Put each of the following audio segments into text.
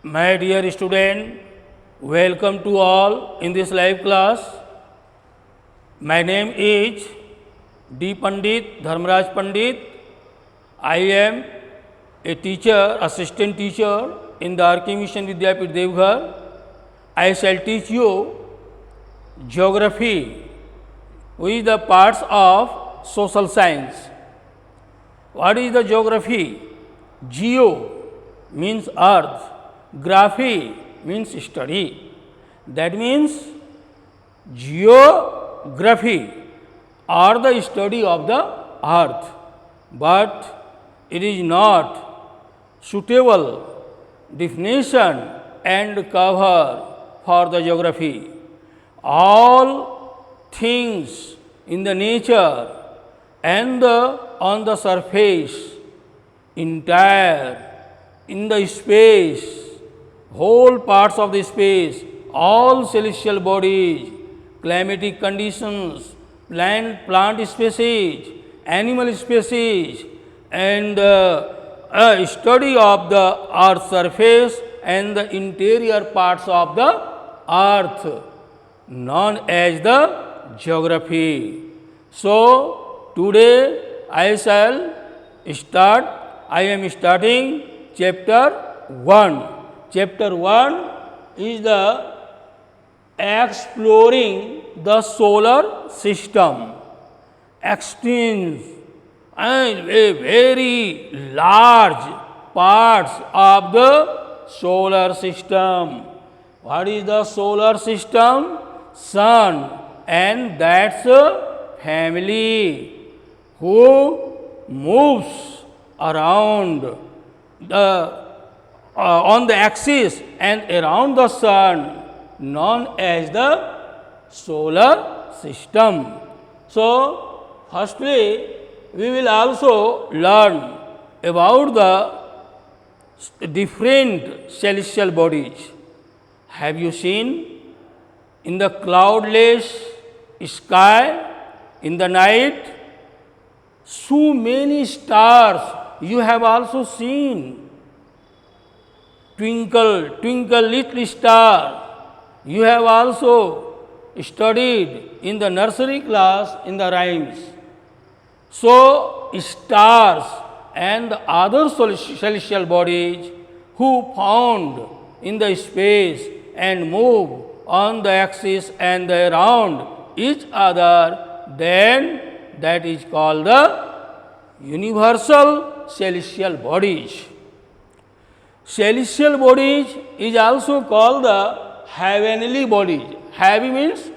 My dear student, welcome to all in this live class. My name is D. Pandit Dharmaraj Pandit. I am a teacher, assistant teacher in the RK Mission Vidyapit Devghar. I shall teach you geography with the parts of social science. What is the geography? Geo means earth, graphy means study. That means geography or the study of the earth, but it is not suitable definition and cover for the geography. All things in the nature and on the surface, entire in the space, whole parts of the space, all celestial bodies, climatic conditions, plant species, animal species, and a study of the earth surface and the interior parts of the earth, known as the geography. So, today I am starting chapter 1. Chapter 1 is the exploring the solar system, extends and a very large parts of the solar system. What is the solar system? Sun and that's a family who moves around on the axis and around the sun, known as the solar system. So, firstly, we will also learn about the different celestial bodies. Have you seen in the cloudless sky in the night, so many stars you have also seen? Twinkle, twinkle little star, you have also studied in the nursery class in the rhymes. So, stars and other celestial bodies who found in the space and move on the axis and around each other, then that is called the universal celestial bodies. Celestial bodies is also called the heavenly bodies. Heavy means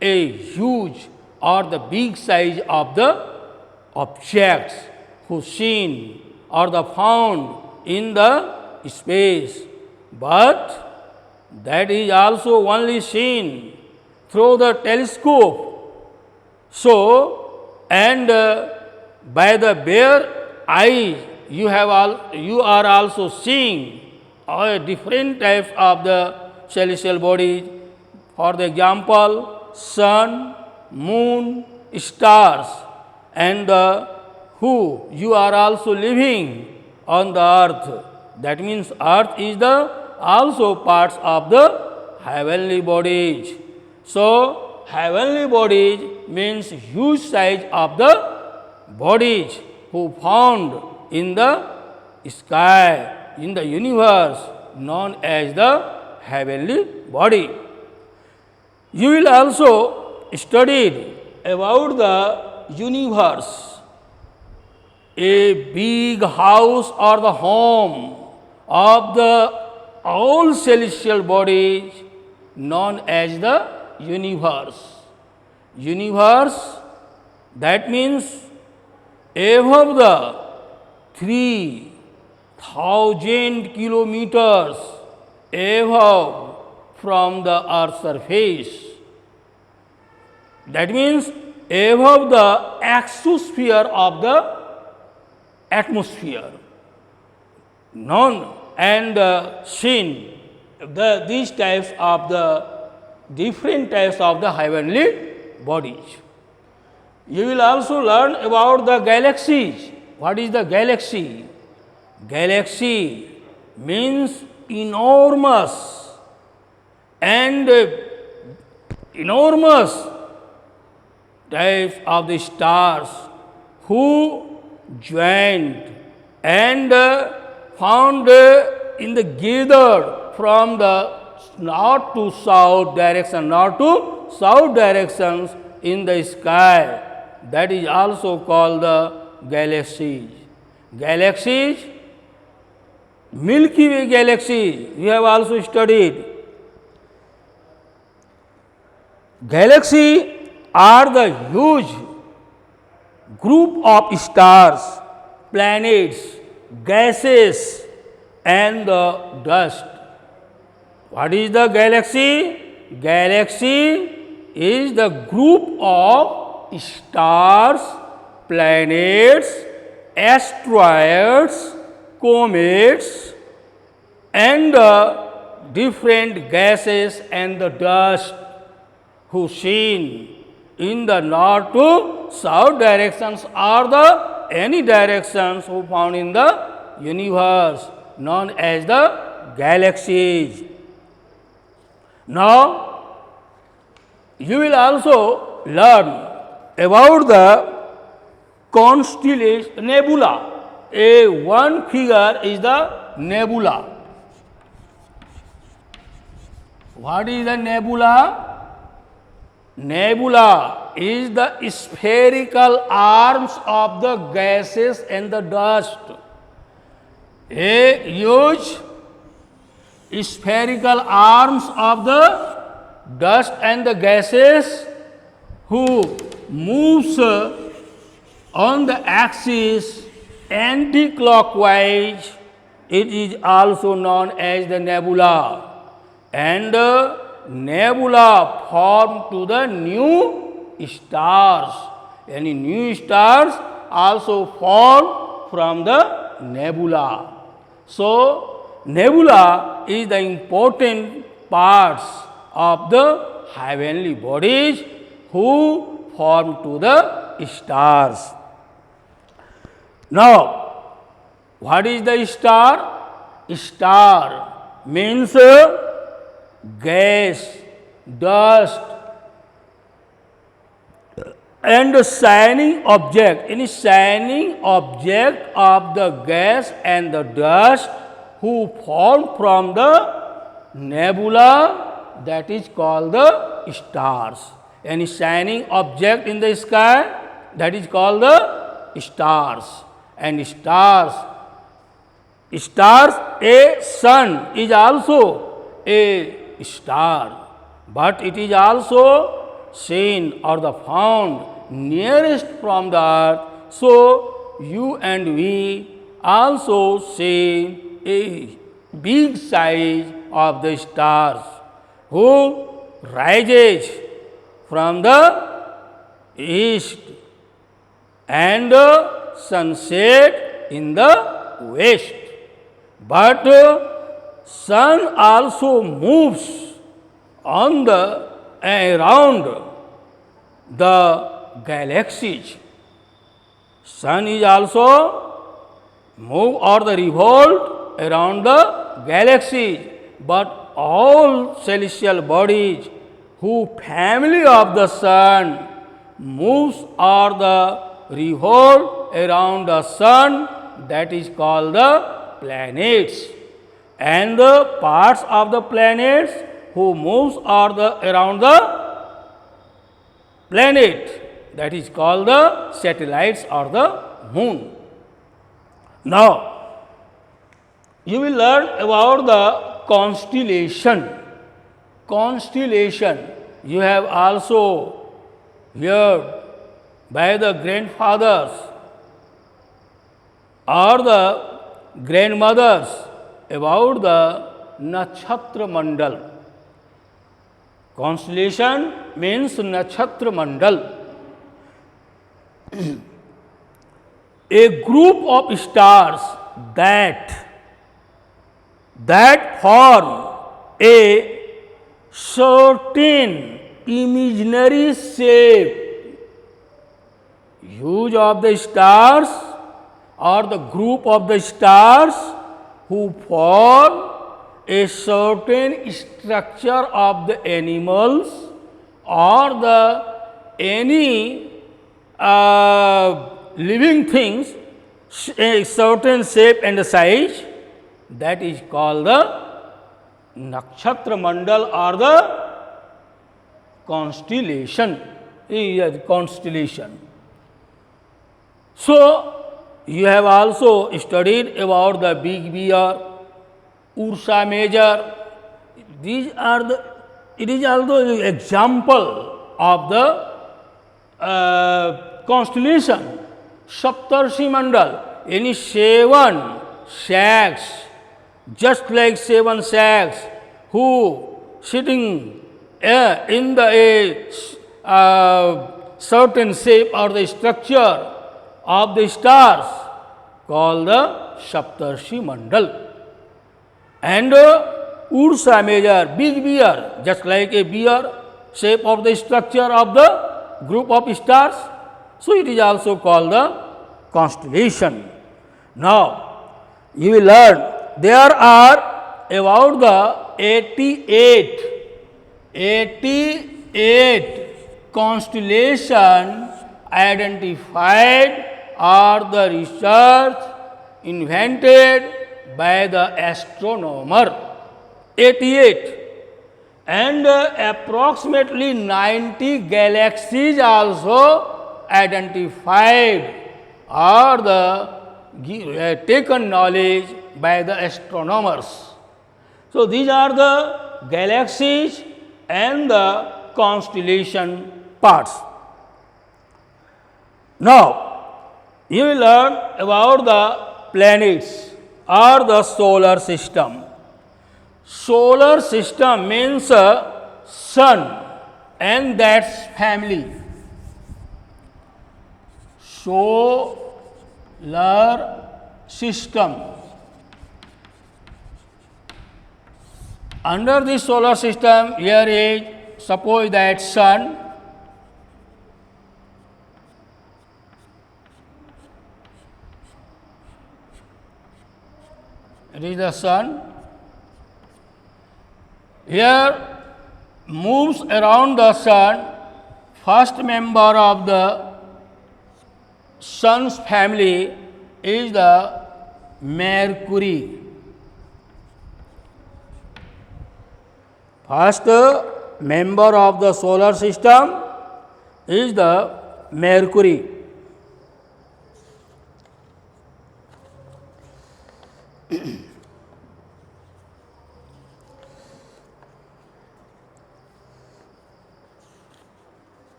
a huge or the big size of the objects who seen or the found in the space, but that is also only seen through the telescope. So, and by the bare eye, you are also seeing different types of the celestial bodies. For the example, sun, moon, stars, and who you are also living on the earth. That means earth is the also parts of the heavenly bodies. So, heavenly bodies means huge size of the bodies who found in the sky, in the universe, known as the heavenly body. You will also study about the universe, a big house or the home of the all celestial bodies, known as the universe. Universe, that means above the 3,000 kilometers above from the earth's surface. That means above the exosphere of the atmosphere, known and seen these types of the different types of the heavenly bodies. You will also learn about the galaxies. What is the galaxy? Galaxy means enormous and enormous types of the stars who joined and found in the gathered from the north to south direction, north to south directions in the sky. That is also called the galaxies. Galaxies, Milky Way galaxies, we have also studied. Galaxies are the huge group of stars, planets, gases and the dust. What is the galaxy? Galaxy is the group of stars, planets, asteroids, comets and different gases and the dust who seen in the north to south directions or the any directions who found in the universe known as the galaxies. Now, you will also learn about the constellation nebula. One figure is the nebula. What is the nebula? Nebula is the spherical arms of the gases and the dust. A huge spherical arms of the dust and the gases who moves on the axis anti-clockwise. It is also known as the nebula. And nebula form to the new stars. Any new stars also form from the nebula. So, nebula is the important parts of the heavenly bodies who form to the stars. Now, what is the star? Star means gas, dust and a shining object. Any shining object of the gas and the dust who form from the nebula, that is called the stars. Any shining object in the sky, that is called the stars. And stars, a sun is also a star, but it is also seen or the found nearest from the earth. So, you and we also see a big size of the stars who rises from the east and sunset in the west. But sun also moves on the around the galaxies. Sun is also move or the revolve around the galaxies, but all celestial bodies who family of the sun moves or the revolve around the sun, that is called the planets. And the parts of the planets who moves or the around the planet, that is called the satellites or the moon. Now, you will learn about the constellation. Constellation, you have also heard by the grandfathers or the grandmothers about the Nakshatra Mandal. Constellation means Nakshatra Mandal. A group of stars that form a certain imaginary shape. Huge of the stars or the group of the stars who form a certain structure of the animals or the any living things, a certain shape and size, that is called the nakshatra mandal or the constellation. Constellation. So, you have also studied about the Big Bear, Ursa Major. These are the, it is also an example of the constellation. Saptarshi Mandal, any 7 shacks, just like 7 shacks, who sitting in the certain shape or the structure of the stars, called the Saptarshi Mandal. And Ursa Major, big bear, just like a bear, shape of the structure of the group of stars. So, it is also called the constellation. Now, you will learn there are about the 88 constellation identified or the research invented by the astronomer. 88, and approximately 90 galaxies also identified or the taken knowledge by the astronomers. So, these are the galaxies and the constellation parts. Now, you will learn about the planets or the solar system. Solar system means sun and that's family. Solar system. Under this solar system, here is, suppose that sun, it is the sun. Here moves around the sun, first member of the sun's family is the Mercury. First member of the solar system is the Mercury.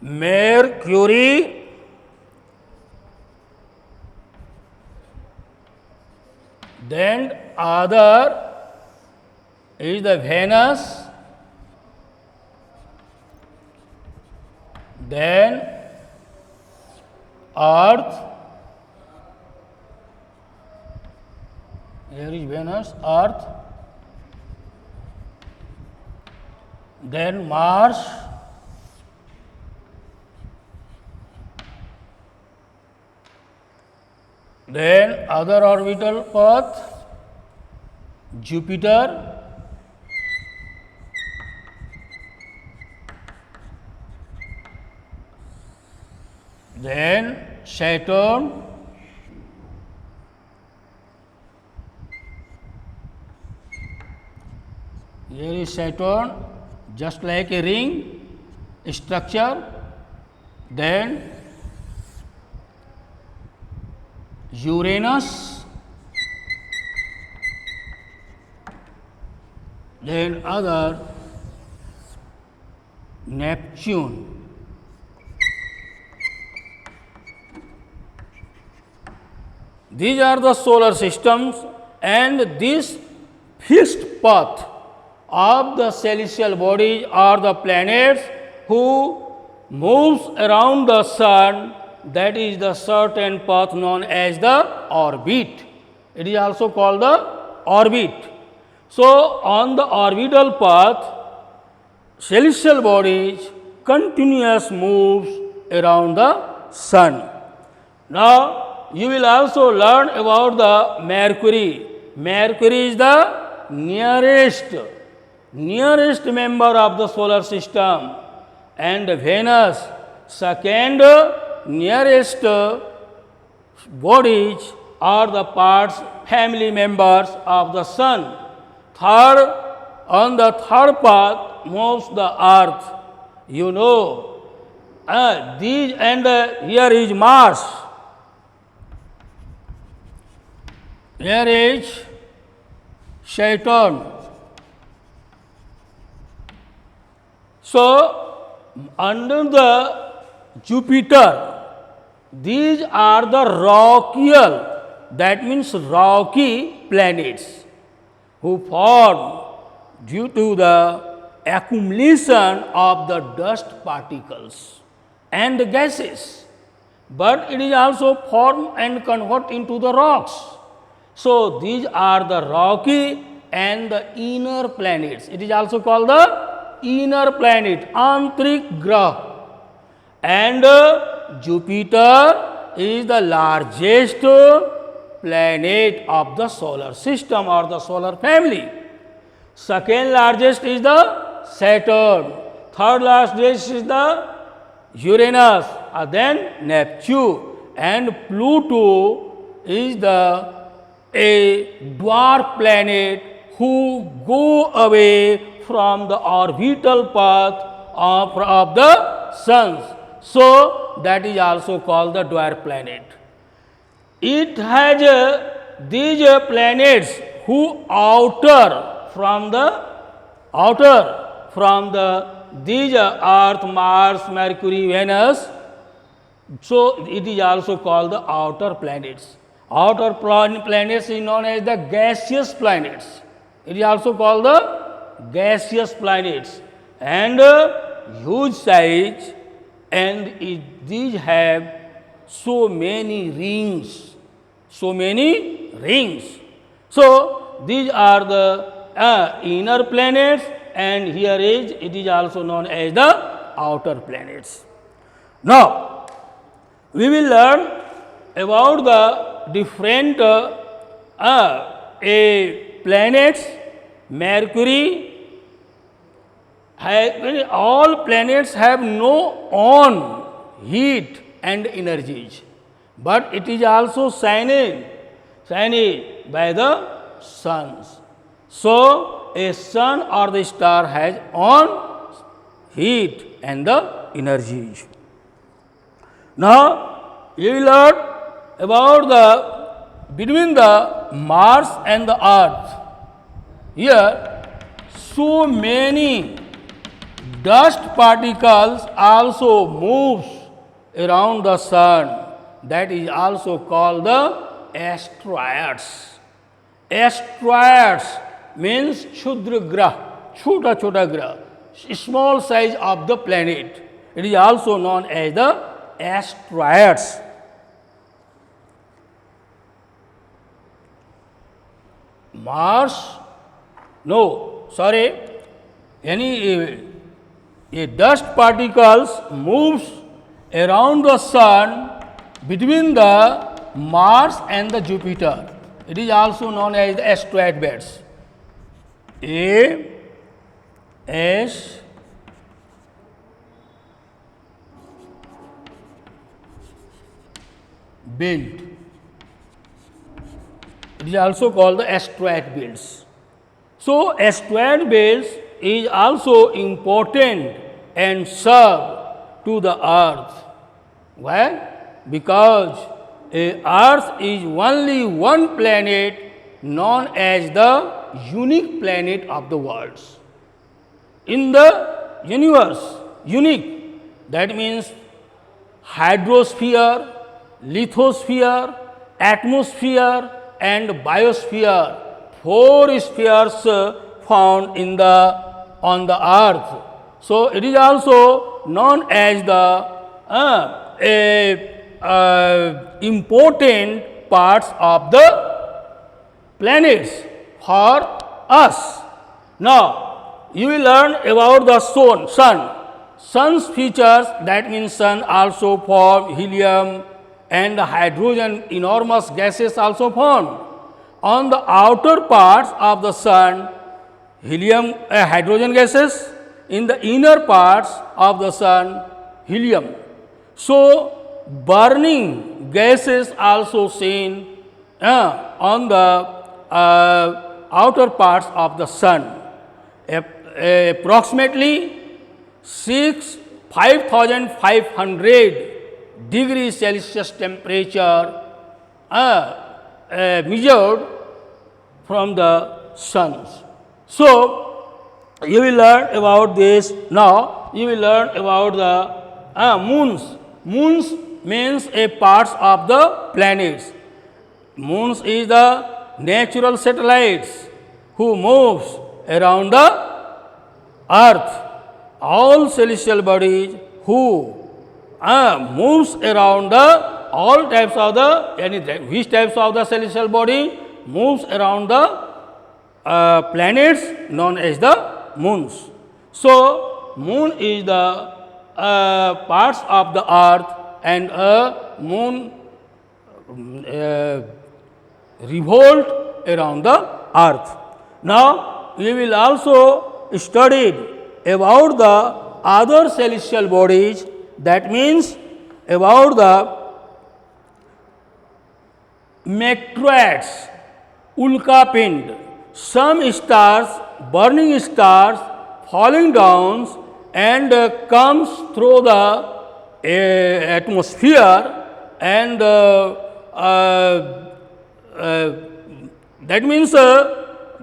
Mercury, then other is the Venus, then Earth, here is Venus, Earth, then Mars, then other orbital path, Jupiter, then Saturn, here is Saturn, just like a ring structure, then Uranus, then other Neptune. These are the solar systems, and this fixed path of the celestial bodies or the planets who moves around the sun, that is the certain path known as the orbit. It is also called the orbit. So, on the orbital path, celestial bodies continuous moves around the sun. Now, you will also learn about the Mercury. Mercury is the nearest member of the solar system, and Venus, second nearest bodies are the parts family members of the sun. Third, on the third path moves the earth. You know, these and here is Mars. Here is Saturn. So, under the Jupiter, these are the rockial, that means rocky planets who form due to the accumulation of the dust particles and gases, but it is also formed and convert into the rocks. So, these are the rocky and the inner planets. It is also called the inner planet, Antrik Grah. And Jupiter is the largest planet of the solar system or the solar family. Second largest is the Saturn. Third largest is the Uranus, then Neptune, and Pluto is a dwarf planet who go away from the orbital path of the suns. So, that is also called the dwarf planet. It has these planets who these Earth, Mars, Mercury, Venus. So, it is also called the outer planets. Outer planets is known as the gaseous planets. It is also called the gaseous planets, and huge size, and these have so many rings. So, these are the inner planets, and here it is also known as the outer planets. Now, we will learn about the different planets. Mercury, all planets have no own heat and energies, but it is also shining by the suns. So, a sun or the star has own heat and the energies. Now, you will learn about the between the Mars and the Earth. Here, so many dust particles also moves around the sun. That is also called the asteroids. Asteroids means Kshudra Grah, Chota Grah, small size of the planet. It is also known as the asteroids. Mars, a dust particles moves around the sun between the Mars and the Jupiter. It is also known as the asteroid belts. A-S belt. It is also called the asteroid belts. So, asteroid belts is also important and serve to the earth. Why? Because earth is only one planet known as the unique planet of the world. In the universe, unique, that means hydrosphere, lithosphere, atmosphere and biosphere, 4 spheres found on the earth. So, it is also known as the important parts of the planets for us. Now, you will learn about the sun. Sun's features, that means sun also form helium, and hydrogen enormous gases also formed. On the outer parts of the sun, helium, hydrogen gases, in the inner parts of the sun, helium. So, burning gases also seen on the outer parts of the sun. Approximately 5500 degrees Celsius temperature measured from the suns. So, you will learn about this. Now, you will learn about the moons. Moons means a parts of the planets. Moons is the natural satellites who moves around the earth. All celestial bodies who moves around the all types of the which types of the celestial body moves around the planets known as the moons. So, moon is the parts of the earth, and moon revolve around the earth. Now, we will also study about the other celestial bodies, that means about the meteoroids, Ulkapind, some stars, burning stars falling down and comes through the atmosphere, and that means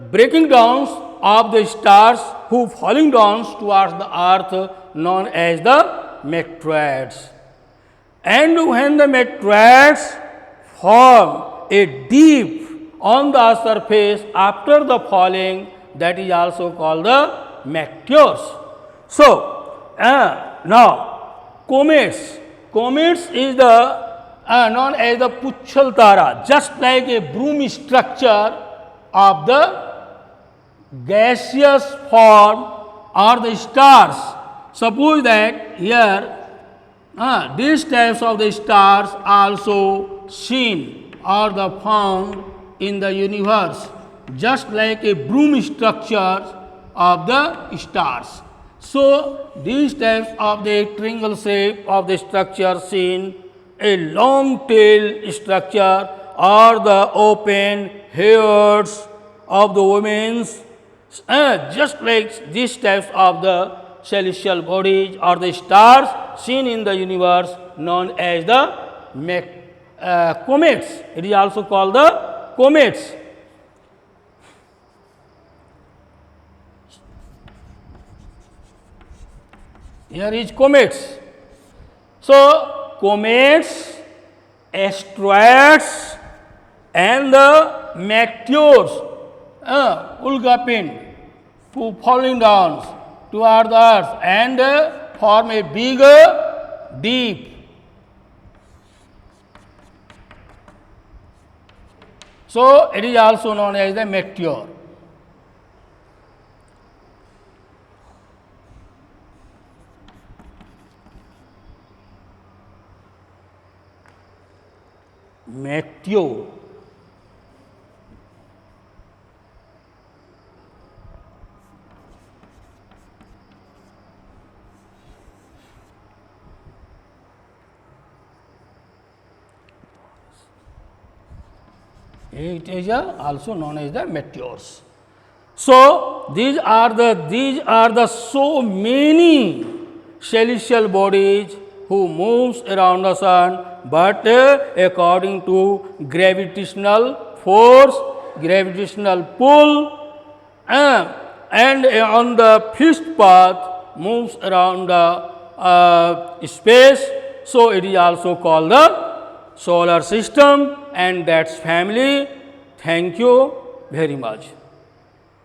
breaking down of the stars who falling down towards the earth known as the meteoroids. And when the meteoroids form a deep on the surface after the falling, that is also called the meteors. So, now comets. Comets is the known as the Puchal Tara, just like a broom structure of the gaseous form or the stars. Suppose that here these types of the stars also seen or the found in the universe, just like a broom structure of the stars. So, these types of the triangle shape of the structure seen, a long tail structure or the open hairs of the women's, just like these types of the celestial bodies or the stars seen in the universe known as the comets. It is also called the comets. Here is comets. So, comets, asteroids and the meteors, Ulkapind, who falling down toward the earth and form a big deep. So, it is also known as the meteor. Meteor. It is also known as the meteors. So, these are the so many celestial bodies who moves around the sun, but according to gravitational force, gravitational pull, and on the fixed path moves around the space. So, it is also called the solar system, and that's family. Thank you very much.